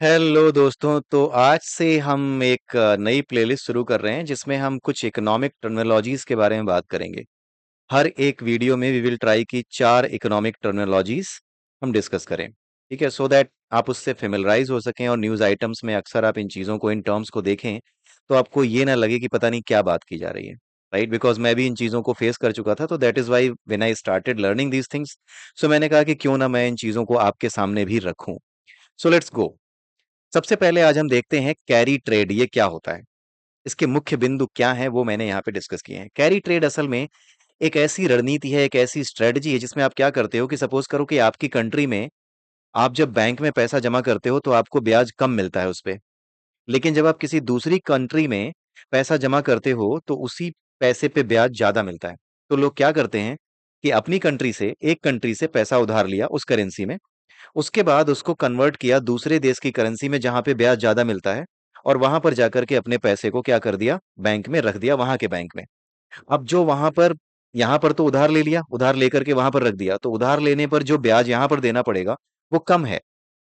Hello दोस्तों। तो आज से हम एक नई प्लेलिस्ट शुरू कर रहे हैं जिसमें हम कुछ इकोनॉमिक टर्मिनोलॉजीज के बारे में बात करेंगे। हर एक वीडियो में वी विल ट्राई की 4 इकोनॉमिक टर्मिनोलॉजीज हम डिस्कस करें। ठीक है, सो दैट आप उससे फेमिलराइज हो सकें और न्यूज़ आइटम्स में अक्सर आप इन चीज़ों को, इन टर्म्स को देखें तो आपको ये ना लगे कि पता नहीं क्या बात की जा रही है। राइट, बिकॉज मैं भी इन चीज़ों को फेस कर चुका था, तो that is why when I started learning these things, so मैंने कहा कि क्यों ना मैं इन चीज़ों को आपके सामने भी रखूं। So let's go. सबसे पहले आज हम देखते हैं कैरी ट्रेड ये क्या होता है। इसके मुख्य बिंदु क्या हैं वो मैंने यहाँ पे डिस्कस किए हैं। कैरी ट्रेड असल में एक ऐसी रणनीति है, एक ऐसी स्ट्रेटजी है जिसमें आप क्या करते हो कि सपोज करो कि आपकी कंट्री में आप जब बैंक में पैसा जमा करते हो तो आपको ब्याज कम मिलता है उस पे। लेकिन जब आप किसी दूसरी कंट्री में पैसा जमा करते हो तो उसी पैसे पे ब्याज ज्यादा मिलता है। तो लोग क्या करते हैं कि अपनी कंट्री से, एक कंट्री से पैसा उधार लिया उस करेंसी में, उसके बाद उसको कन्वर्ट किया दूसरे देश की करेंसी में जहां पे ब्याज ज्यादा मिलता है, और वहां पर जाकर के अपने पैसे को क्या कर दिया, बैंक में रख दिया, वहां के बैंक में। अब जो वहां पर, यहां पर तो उधार ले लिया, उधार लेकर के वहां पर रख दिया, तो उधार लेने पर जो ब्याज यहां पर देना पड़ेगा वो कम है।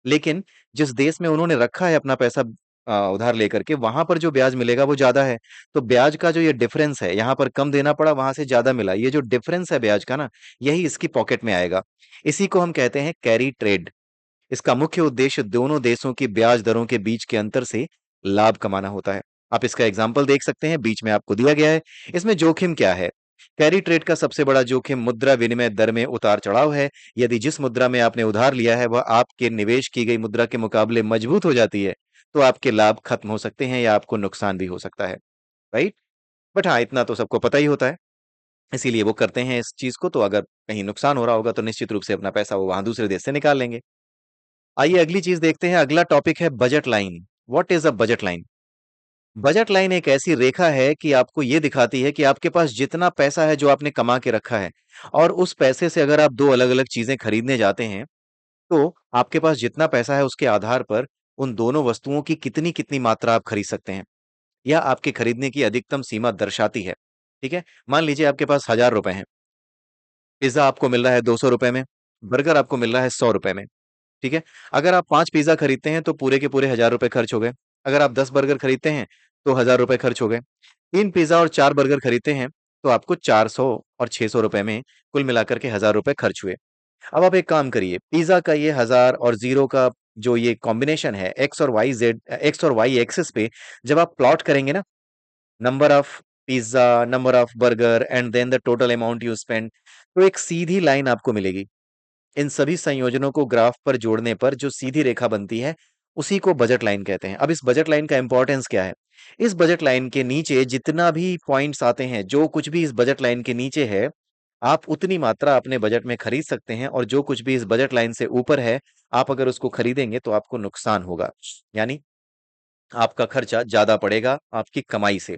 लेकिन जिस देश में उन्होंने रखा है अपना पैसा उधार लेकर के, वहां पर जो ब्याज मिलेगा वो ज्यादा है। तो ब्याज का जो ये डिफरेंस है, यहाँ पर कम देना पड़ा, वहां से ज्यादा मिला, ये जो डिफरेंस है ब्याज का ना, यही इसकी पॉकेट में आएगा। इसी को हम कहते हैं कैरी ट्रेड। इसका मुख्य उद्देश्य दोनों देशों की ब्याज दरों के बीच के अंतर से लाभ कमाना होता है। आप इसका एग्जाम्पल देख सकते हैं, बीच में आपको दिया गया है। इसमें जोखिम क्या है? कैरी ट्रेड का सबसे बड़ा जोखिम मुद्रा विनिमय दर में उतार चढ़ाव है। यदि जिस मुद्रा में आपने उधार लिया है वह आपके निवेश की गई मुद्रा के मुकाबले मजबूत हो जाती है, तो आपके लाभ खत्म हो सकते हैं या आपको नुकसान भी हो सकता है। राइट। बट हाँ, इतना तो सबको पता ही होता है, इसीलिए वो करते हैं इस चीज को। तो अगर कहीं नुकसान हो रहा होगा तो निश्चित रूप से अपना पैसा वो वहां दूसरे देश से निकाल लेंगे। आइए अगली चीज देखते हैं। अगला टॉपिक है budget line. What is a budget line? Budget line एक ऐसी रेखा है कि आपको ये दिखाती है कि आपके पास जितना पैसा है जो आपने कमा के रखा है, और उस पैसे से अगर आप दो अलग अलग चीजें खरीदने जाते हैं, तो आपके पास जितना पैसा है उसके आधार पर उन दोनों वस्तुओं की कितनी कितनी मात्रा आप खरीद सकते हैं, या आपके खरीदने की अधिकतम सीमा दर्शाती है। ठीक है, मान लीजिए आपके पास 1,000 रुपए हैं, पिज्जा आपको मिल रहा है 200 रुपए में, बर्गर आपको मिल रहा है 100 रुपए में। ठीक है, अगर आप 5 पिज्जा खरीदते हैं तो पूरे के पूरे 1,000 रुपए खर्च हो गए। अगर आप 10 बर्गर खरीदते हैं तो 1,000 रुपए खर्च हो गए। 3 पिज्जा और 4 बर्गर खरीदते हैं तो आपको 400 और 600 रुपए में कुल मिलाकर के 1,000 रुपए खर्च हुए। अब आप एक काम करिए, पिज्जा का ये 1,000 और जीरो का जो ये कॉम्बिनेशन है, एक्स और वाई एक्सिस पे जब आप प्लॉट करेंगे ना, number of pizza, number of burger and then the total amount you spend, तो एक सीधी लाइन आपको मिलेगी। इन सभी संयोजनों को ग्राफ पर जोड़ने पर जो सीधी रेखा बनती है, उसी को बजट लाइन कहते हैं। अब इस बजट लाइन का इंपॉर्टेंस क्या है? इस बजट लाइन के नीचे जितना भी पॉइंट्स आते हैं, जो कुछ भी इस बजट लाइन के नीचे है, आप उतनी मात्रा अपने बजट में खरीद सकते हैं, और जो कुछ भी इस बजट लाइन से ऊपर है, आप अगर उसको खरीदेंगे तो आपको नुकसान होगा। यानी आपका खर्चा ज्यादा पड़ेगा आपकी कमाई से।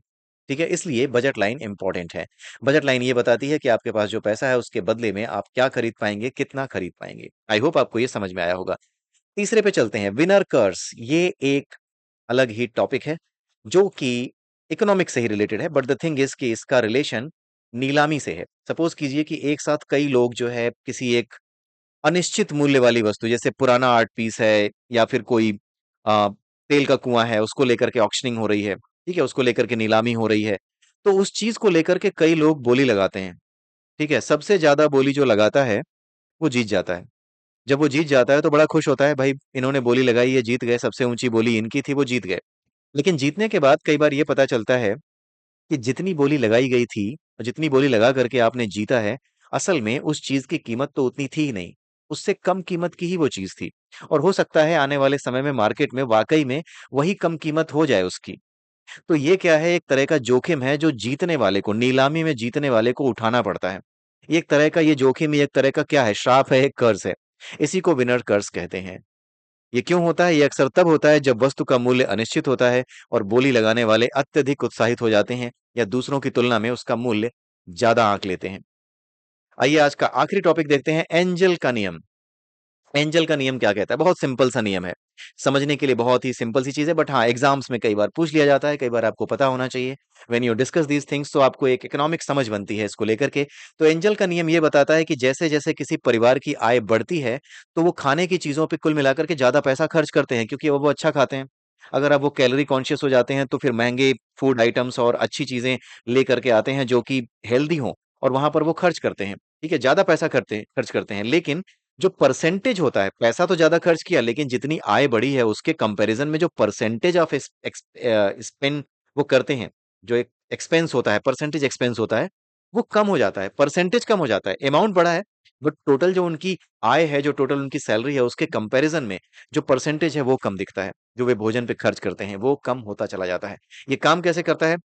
ठीक है, इसलिए बजट लाइन इंपॉर्टेंट है। बजट लाइन ये बताती है कि आपके पास जो पैसा है उसके बदले में आप क्या खरीद पाएंगे, कितना खरीद पाएंगे। आई होप आपको ये समझ में आया होगा। तीसरे पे चलते हैं, विनर कर्स। ये एक अलग ही टॉपिक है जो कि इकोनॉमिक्स से ही रिलेटेड है, बट द थिंग इज कि इसका रिलेशन नीलामी से है। सपोज कीजिए कि एक साथ कई लोग जो है किसी एक अनिश्चित मूल्य वाली वस्तु, जैसे पुराना आर्ट पीस है या फिर कोई आ, तेल का कुआं है, उसको लेकर के ऑक्शनिंग हो रही है। ठीक है, उसको लेकर के नीलामी हो रही है। तो उस चीज को लेकर के कई लोग बोली लगाते हैं। ठीक है, सबसे ज्यादा बोली जो लगाता है वो जीत जाता है। जब वो जीत जाता है तो बड़ा खुश होता है, भाई इन्होंने बोली लगाई, ये जीत गए, सबसे ऊंची बोली इनकी थी, वो जीत गए। लेकिन जीतने के बाद कई बार ये पता चलता है कि जितनी बोली लगाई गई थी और जितनी बोली लगा करके आपने जीता है, असल में उस चीज की कीमत तो उतनी थी ही नहीं, उससे कम कीमत की ही वो चीज थी। और हो सकता है आने वाले समय में मार्केट में वाकई में वही कम कीमत हो जाए उसकी। तो ये क्या है, एक तरह का जोखिम है जो जीतने वाले को, नीलामी में जीतने वाले को उठाना पड़ता है। एक तरह का ये जोखिम, एक तरह का क्या है, श्राप है, एक कर्ज है। इसी को विनर कर्ज कहते हैं। ये क्यों होता है? ये अक्सर तब होता है जब वस्तु का मूल्य अनिश्चित होता है और बोली लगाने वाले अत्यधिक उत्साहित हो जाते हैं, या दूसरों की तुलना में उसका मूल्य ज्यादा आंक लेते हैं। आइए आज का आखिरी टॉपिक देखते हैं, एंजल का नियम। एंजल का नियम क्या कहता है? बहुत सिंपल सा नियम है। समझने के लिए बहुत ही सिंपल सी चीज़ है, बट हाँ, एग्ज़ाम्स में कई बार पूछ लिया जाता है, कई बार आपको पता होना चाहिए। When you discuss these things तो आपको एक इकोनॉमिक समझ बनती है इसको लेकर के। तो एंजल का नियम ये बताता है कि जैसे-जैसे किसी परिवार की आय बढ़ती है, तो वो खाने की चीज़ों पे कुल मिलाकर के ज़्यादा पैसा खर्च करते हैं क्योंकि वो अच्छा खाते हैं। अगर आप वो कैलोरी कॉन्शियस हो जाते हैं, तो फिर महँगे फूड आइटम्स और अच्छी चीज़ें लेकर के आते हैं जो कि हेल्दी हों और वहाँ पर वो खर्च करते हैं। ठीक है? ज़्यादा पैसा खर्च करते हैं। लेकिन जो परसेंटेज होता है, पैसा तो ज़्यादा खर्च किया लेकिन जितनी आय बढ़ी है उसके कंपैरिज़न में जो परसेंटेज ऑफ स्पेंड वो करते हैं, जो एक एक्सपेंस होता है, परसेंटेज एक्सपेंस होता है, वो कम हो जाता है, परसेंटेज कम हो जाता है। अमाउंट बढ़ा है, बट टोटल जो उनकी आय है, जो टोटल उनकी सैलरी है, उसके कंपैरिज़न में जो परसेंटेज है वो कम दिखता है। जो वे भोजन पे खर्च करते हैं, वो कम होता चला जाता है। ये काम कैसे करता है?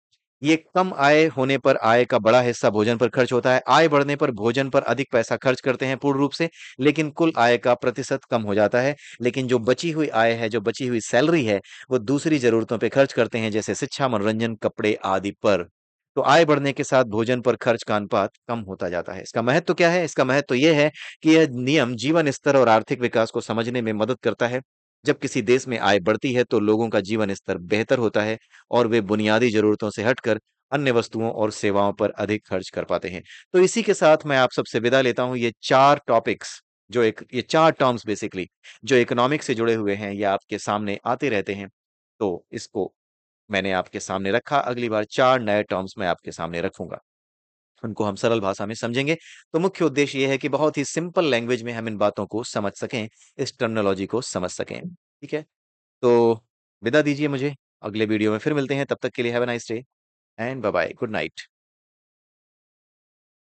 ये कम आय होने पर आय का बड़ा हिस्सा भोजन पर खर्च होता है, आय बढ़ने पर भोजन पर अधिक पैसा खर्च करते हैं पूर्ण रूप से, लेकिन कुल आय का प्रतिशत कम हो जाता है। लेकिन जो बची हुई आय है, जो बची हुई सैलरी है, वो दूसरी ज़रूरतों पे खर्च करते हैं, जैसे शिक्षा, मनोरंजन, कपड़े आदि पर। तो आय बढ़ने के साथ भोजन पर खर्च का अनुपात कम होता जाता है। इसका महत्व क्या है? इसका महत्व ये है कि यह नियम जीवन स्तर और आर्थिक विकास को समझने में मदद करता है। जब किसी देश में आय बढ़ती है, तो लोगों का जीवन स्तर बेहतर होता है और वे बुनियादी ज़रूरतों से हटकर अन्य वस्तुओं और सेवाओं पर अधिक खर्च कर पाते हैं। तो इसी के साथ मैं आप सबसे विदा लेता हूँ। ये 4 टॉपिक्स जो एक ये 4 टर्म्स बेसिकली जो इकोनॉमिक्स से जुड़े हुए हैं, ये आपके सामने आते रहते हैं। तो इसको मैंने आपके सामने रखा, अगली बार 4 नए टर्म्स मैं आपके सामने रखूँगा। उनको हम सरल भाषा में समझेंगे। तो मुख्य उद्देश्य ये है कि बहुत ही सिंपल लैंग्वेज में हम इन बातों को समझ सकें, इस टर्मिनोलॉजी को समझ सकें। ठीक है? तो विदा दीजिए मुझे, अगले वीडियो में फिर मिलते हैं, तब तक के लिए have a nice day and bye bye, good night.